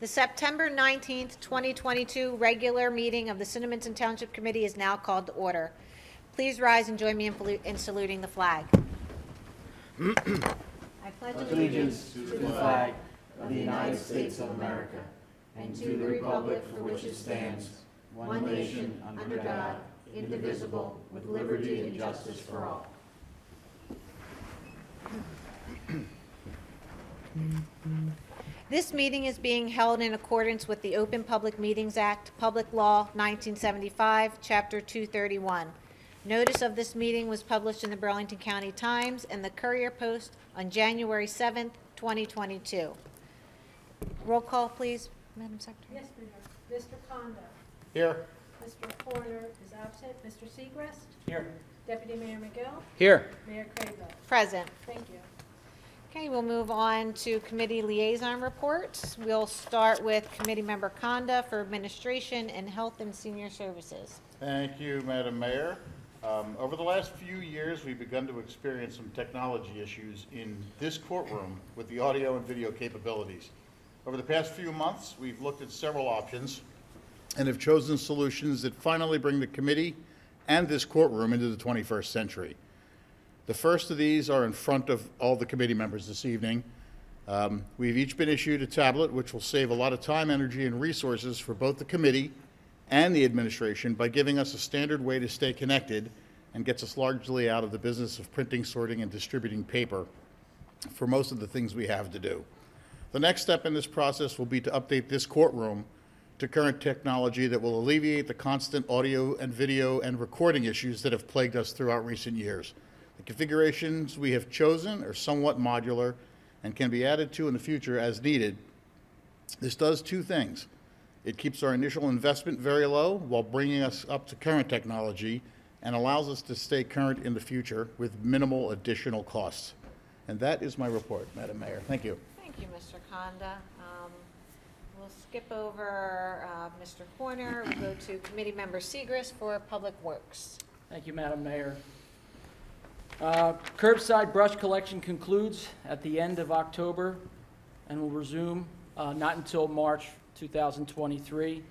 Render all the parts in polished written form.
The September 19th, 2022 regular meeting of the Cinnaminson Township Committee is now called to order. Please rise and join me in saluting the flag. I pledge Allegiance to the flag of the United States of America and to the republic for which it stands, one nation, under God, indivisible, with liberty and justice for all. This meeting is being held in accordance with the Open Public Meetings Act, Public Law 1975, Chapter 231. Notice of this meeting was published in the Burlington County Times and the Courier Post on January 7th, 2022. Roll call, please, Madam Secretary. Yes, Mayor. Mr. Conda. Here. Mr. Porter is absent. Mr. Segrist. Here. Deputy Mayor Mcgill. Here. Mayor Craybill. Present. Thank you. Okay, we'll move on to committee liaison reports. We'll start with Committee Member Conda for Administration and Health and Senior Services. Thank you, Madam Mayor. Over the last few years, we've begun to experience some technology issues in this courtroom with the audio and video capabilities. Over the past few months, we've looked at several options and have chosen solutions that finally bring the committee and this courtroom into the 21st century. The first of these are in front of all the committee members this evening. We've each been issued a tablet, which will save a lot of time, energy, and resources for both the committee and the administration by giving us a standard way to stay connected and gets us largely out of the business of printing, sorting, and distributing paper for most of the things we have to do. The next step in this process will be to update this courtroom to current technology that will alleviate the constant audio and video and recording issues that have plagued us throughout recent years. The configurations we have chosen are somewhat modular and can be added to in the future as needed. This does two things. It keeps our initial investment very low while bringing us up to current technology and allows us to stay current in the future with minimal additional costs. And that is my report, Madam Mayor. Thank you. Thank you, Mr. Conda. We'll skip over Mr. Horner. We'll go to Committee Member Segrist for Public Works. Thank you, Madam Mayor. Curbside brush collection concludes at the end of October and will resume not until March 2023.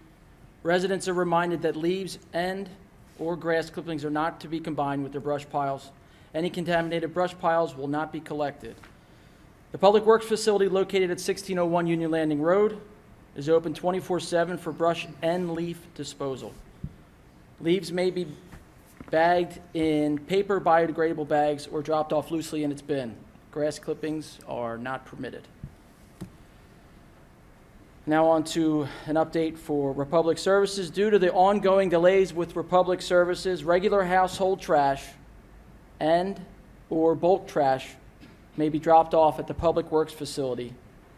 Residents are reminded that leaves and/or grass clippings are not to be combined with their brush piles. Any contaminated brush piles will not be collected. The Public Works facility located at 1601 Union Landing Road is open 24/7 for brush and leaf disposal. Leaves may be bagged in paper biodegradable bags or dropped off loosely in its bin. Grass clippings are not permitted. Now on to an update for Republic Services. Due to the ongoing delays with Republic Services, regular household trash and/or bulk trash may be dropped off at the Public Works facility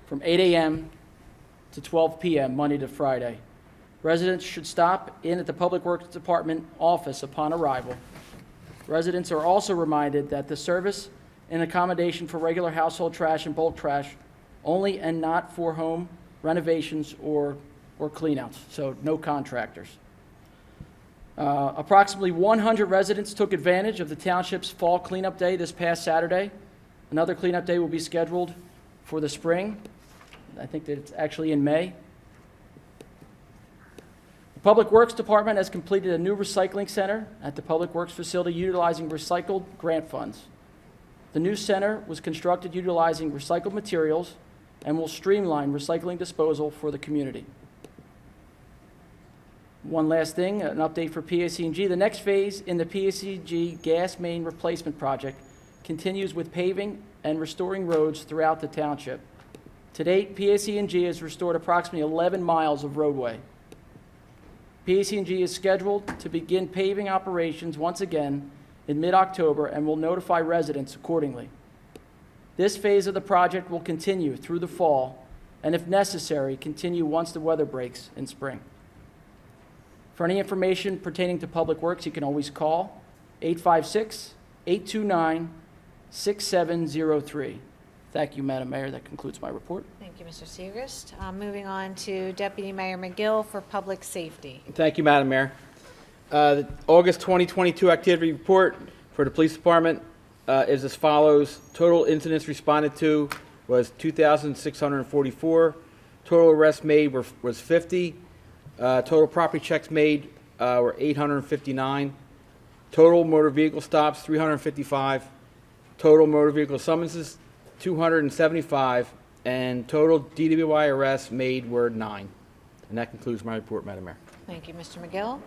from 8 a.m. to 12 p.m. Monday to Friday. Residents should stop in at the Public Works Department office upon arrival. Residents are also reminded that the service and accommodation for regular household trash and bulk trash only and not for home renovations or cleanouts, so no contractors. Approximately 100 residents took advantage of the township's fall cleanup day this past Saturday. Another cleanup day will be scheduled for the spring. I think that it's actually in May. The Public Works Department has completed a new recycling center at the Public Works facility utilizing recycled grant funds. The new center was constructed utilizing recycled materials and will streamline recycling disposal for the community. One last thing, an update for Pacng. The next phase in the Pacng gas main replacement project continues with paving and restoring roads throughout the township. To date, Pacng has restored approximately 11 miles of roadway. Pacng is scheduled to begin paving operations once again in mid-October and will notify residents accordingly. This phase of the project will continue through the fall and, if necessary, continue once the weather breaks in spring. For any information pertaining to Public Works, you can always call 856-829-6703. Thank you, Madam Mayor. That concludes my report. Thank you, Mr. Segrist. Moving on to Deputy Mayor Mcgill for Public Safety. Thank you, Madam Mayor. The August 2022 activity report for the Police Department is as follows. Total incidents responded to was 2,644. Total arrests made was 50. Total property checks made were 859. Total motor vehicle stops, 355. Total motor vehicle summonses, 275. And total DWI arrests made were 9. And that concludes my report, Madam Mayor. Thank you, Mr. Mcgill.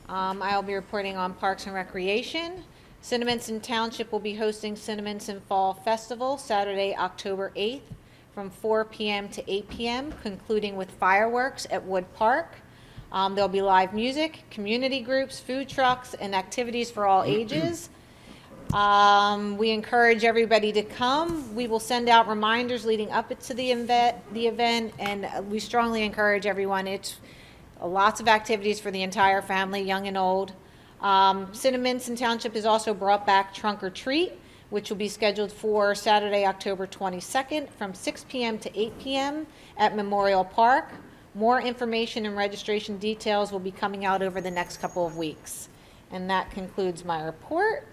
I'll be reporting on Parks and Recreation. Cinnaminson Township will be hosting Cinnaminson Fall Festival Saturday, October 8th from 4 p.m. to 8 p.m., concluding with fireworks at Wood Park. There'll be live music, community groups, food trucks, and activities for all ages. We encourage everybody to come. We will send out reminders leading up to the event, and we strongly encourage everyone. It's lots of activities for the entire family, young and old. Cinnaminson Township has also brought back Trunk or Treat, which will be scheduled for Saturday, October 22nd from 6 p.m. to 8 p.m. at Memorial Park. More information and registration details will be coming out over the next couple of weeks. And that concludes my report.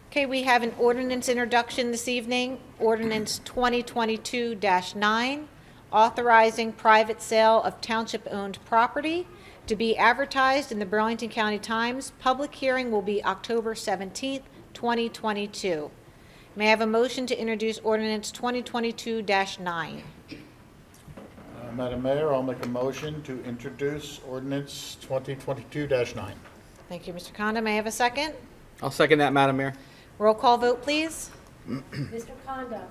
Okay, we have an ordinance introduction this evening, Ordinance 2022-9, authorizing private sale of township-owned property to be advertised in the Burlington County Times. Public hearing will be October 17th, 2022. May I have a motion to introduce Ordinance 2022-9? Madam Mayor, I'll make a motion to introduce ordinance 2022-9. Thank you, Mr. Conda. May I have a second? I'll second that, Madam Mayor. Roll call vote, please. Mr. Conda.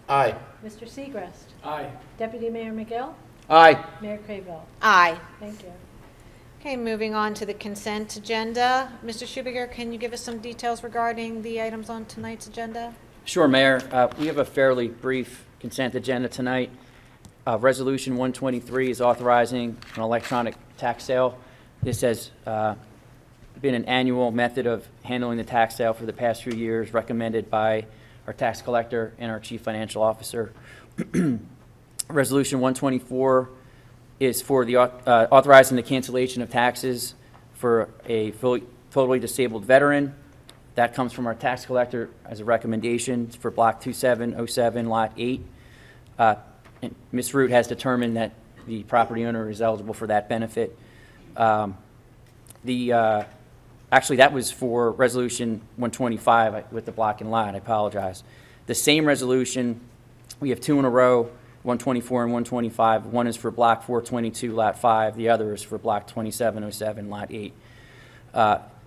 Aye. Mr. Segrest. Aye. Deputy Mayor McGill. Aye. Mayor Craybill. Aye. Thank you. Okay, moving on to the consent agenda. Mr. Schubiger, can you give us some details regarding the items on tonight's agenda? Sure, Mayor. We have a fairly brief consent agenda tonight. Resolution 123 is authorizing an electronic tax sale. This has been an annual method of handling the tax sale for the past few years, recommended by our tax collector and our chief financial officer. Resolution 124 is for the authorizing the cancellation of taxes for a totally disabled veteran. That comes from our tax collector as a recommendation for Block 2707, Lot 8. And Ms. Root has determined that the property owner is eligible for that benefit. Actually, that was for Resolution 125 with the block and lot. I apologize. The same resolution, we have two in a row, 124 and 125. One is for Block 422, Lot 5. The other is for Block 2707, Lot 8.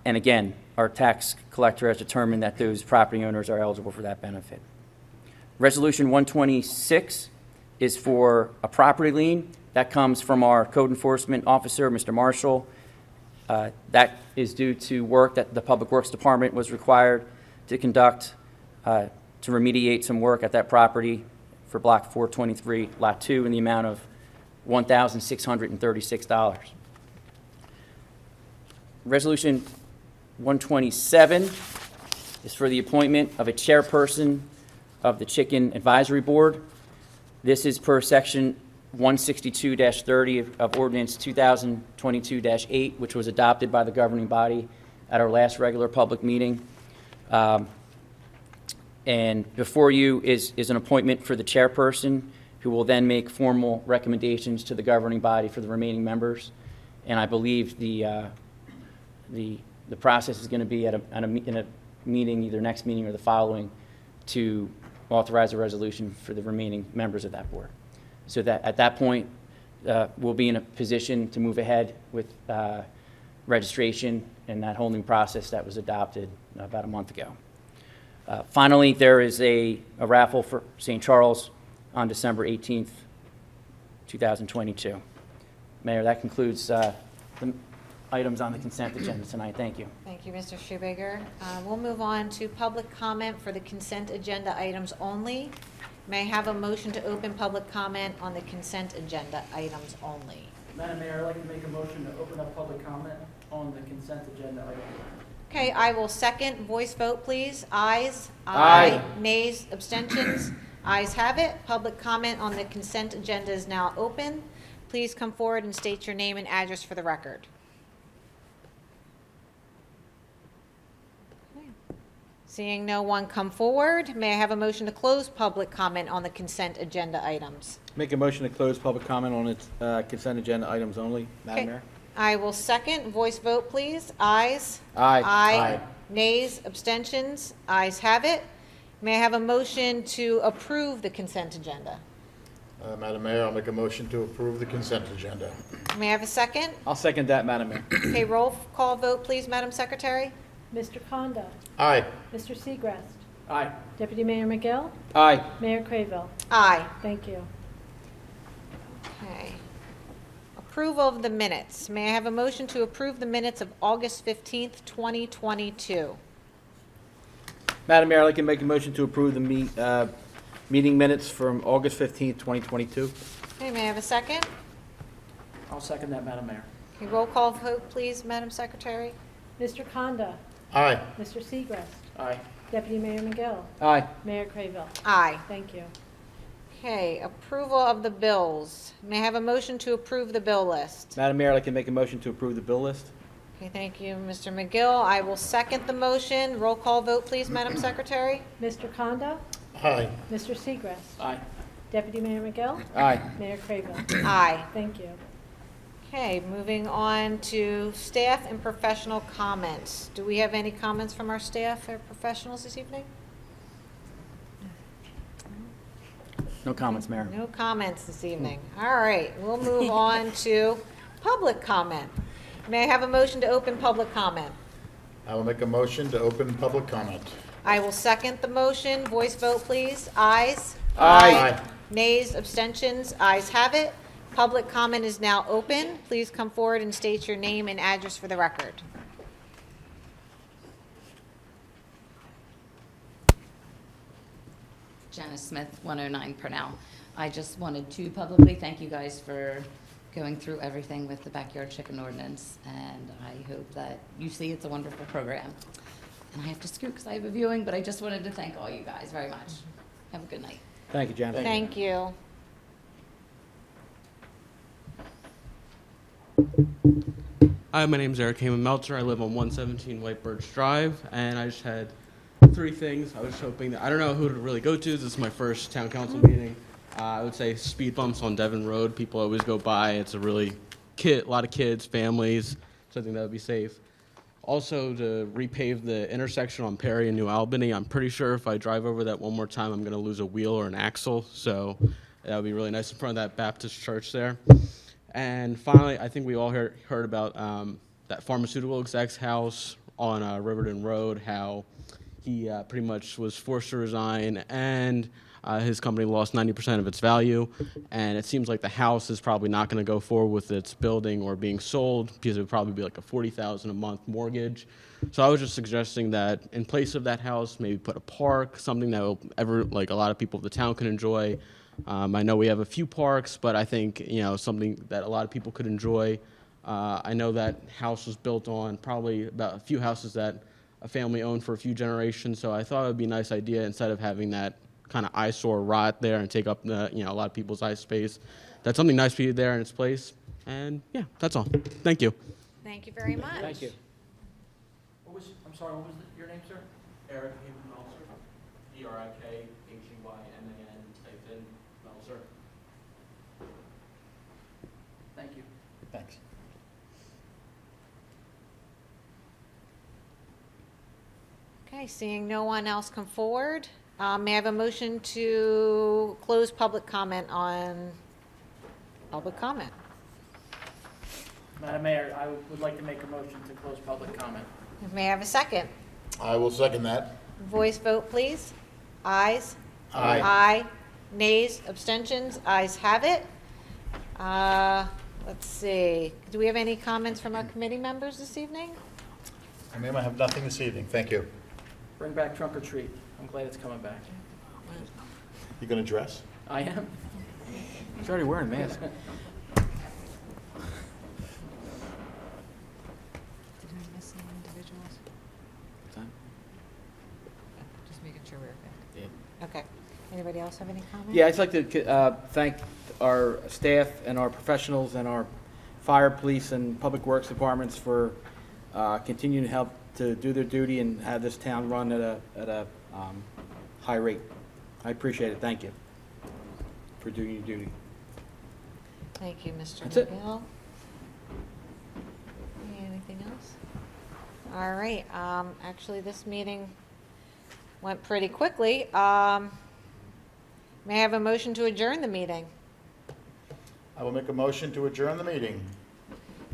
And again, our tax collector has determined that those property owners are eligible for that benefit. Resolution 126 is for a property lien. That comes from our code enforcement officer, Mr. Marshall. That is due to work that the Public Works Department was required to conduct to remediate some work at that property for Block 423, Lot 2, in the amount of $1,636. Resolution 127 is for the appointment of a chairperson of the Chicken Advisory Board. This is per Section 162-30 of Ordinance 2022-8, which was adopted by the governing body at our last regular public meeting. And before you is an appointment for the chairperson, who will then make formal recommendations to the governing body for the remaining members. And I believe the process is going to be in a meeting, either next meeting or the following, to authorize a resolution for the remaining members of that board. So that at that point, we'll be in a position to move ahead with registration and that whole new process that was adopted about a month ago. Finally, there is a raffle for St. Charles on December 18th, 2022. Mayor, that concludes the items on the consent agenda tonight. Thank you. Thank you, Mr. Schubiger. We'll move on to public comment for the consent agenda items only. May I have a motion to open public comment on the consent agenda items only? Madam Mayor, I'd like to make a motion to open up public comment on the consent agenda item. Okay, I will second. Voice vote, please. Ayes? Aye. Nays? Abstentions? Ayes have it. Public comment on the consent agenda is now open. Please come forward and state your name and address for the record. Okay. Seeing no one come forward, may I have a motion to close public comment on the consent agenda items? Make a motion to close public comment on its consent agenda items only, Madam Okay. Mayor. I will second. Voice vote, please. Ayes? Aye. Aye. Nays, abstentions? Ayes have it. May I have a motion to approve the consent agenda? Madam Mayor, I'll make a motion to approve the consent agenda. May I have a second? I'll second that, Madam Mayor. Okay, roll call vote, please, Madam Secretary. Mr. Conda, Aye. Mr. Seagrist, Aye. Deputy Mayor McGill, Aye. Mayor Crayville. Aye. Thank you. Okay. Approval of the minutes. May I have a motion to approve the minutes of August 15th, 2022? Madam Mayor, I'd like to make a motion to approve the meeting minutes from August 15th, 2022. Okay, may I have a second? I'll second that, Madam Mayor. Okay, roll call vote, please, Madam Secretary. Mr. Conda, Aye. Mr. Seagrist, Aye. Deputy Mayor McGill, Aye. Mayor Crayville. Aye. Thank you. Okay, approval of the bills. May I have a motion to approve the bill list? Madam Mayor, I'd like to make a motion to approve the bill list. Okay, thank you, Mr. McGill. I will second the motion. Roll call vote, please, Madam Secretary. Mr. Conda, Aye. Mr. Seagrist, Aye. Deputy Mayor McGill, Aye. Mayor Crayville. Aye. Thank you. Okay, moving on to staff and professional comments. Do we have any comments from our staff or professionals this evening? No comments, Mayor. No comments this evening. All right, we'll move on to public comment. May I have a motion to open public comment? I will make a motion to open public comment. I will second the motion. Voice vote, please. Ayes? Aye. Nays, abstentions? Ayes have it. Public comment is now open. Please come forward and state your name and address for the record. Janice Smith, 109 Purnell. I just wanted to publicly thank you guys for going through everything with the backyard chicken ordinance, and I hope that you see it's a wonderful program. And I have to scoot because I have a viewing, but I just wanted to thank all you guys very much. Have a good night. Thank you, Janet. Thank you. Hi, my name is Eric Hayman Meltzer. I live on 117 White Birch Drive, and I just had three things. I was hoping that I don't know who to really go to. This is my first town council meeting. I would say speed bumps on Devon Road. People always go by. It's a really a lot of kids, families, something that would be safe. Also, to repave the intersection on Perry and New Albany. I'm pretty sure if I drive over that one more time, I'm going to lose a wheel or an axle. So that would be really nice in front of that Baptist church there. And finally, I think we all heard about that pharmaceutical exec's house on Riverton Road, how he pretty much was forced to resign, and his company lost 90% of its value. And it seems like the house is probably not going to go forward with its building or being sold, because it would probably be like a $40,000 a month mortgage. So I was just suggesting that in place of that house, maybe put a park, something that will like a lot of people of the town can enjoy. I know we have a few parks, but I think, something that a lot of people could enjoy. I know that house was built on probably about a few houses that a family owned for a few generations, so I thought it would be a nice idea instead of having that kind of eyesore rot there and take up a lot of people's eye space. That's something nice for you there in its place. And yeah, that's all. Thank you. Thank you very much. Thank you. I'm sorry, what was your name, sir? Eric Hayman Meltzer, ERIKHEYMAN Meltzer. Thank you. Thanks. Okay, seeing no one else come forward, may I have a motion to close public comment on public comment? Madam Mayor, I would like to make a motion to close public comment. May I have a second? I will second that. Voice vote, please. Ayes? Aye. Aye. Nays, abstentions? Ayes have it. Let's see. Do we have any comments from our committee members this evening? Ma'am, I have nothing this evening. Thank you. Bring back trunk or treat. I'm glad it's coming back. You going to dress? I am. He's already wearing a mask. Did I miss any individuals? Just making sure we're okay. Yeah. Okay. Anybody else have any comments? Yeah, I'd like to thank our staff and our professionals and our fire, police, and public works departments for continuing to help to do their duty and have this town run at a high rate. I appreciate it. Thank you for doing your duty. Thank you, Mr. That's it. McGill. Anything else? All right, actually, this meeting went pretty quickly. May I have a motion to adjourn the meeting? I will make a motion to adjourn the meeting.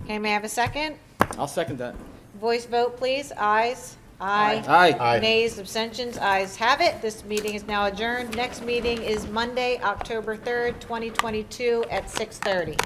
Okay, may I have a second? I'll second that. Voice vote, please. Ayes? Aye. Aye. Aye. Nays, abstentions, ayes have it. This meeting is now adjourned. Next meeting is Monday, October 3rd, 2022 at 6:30.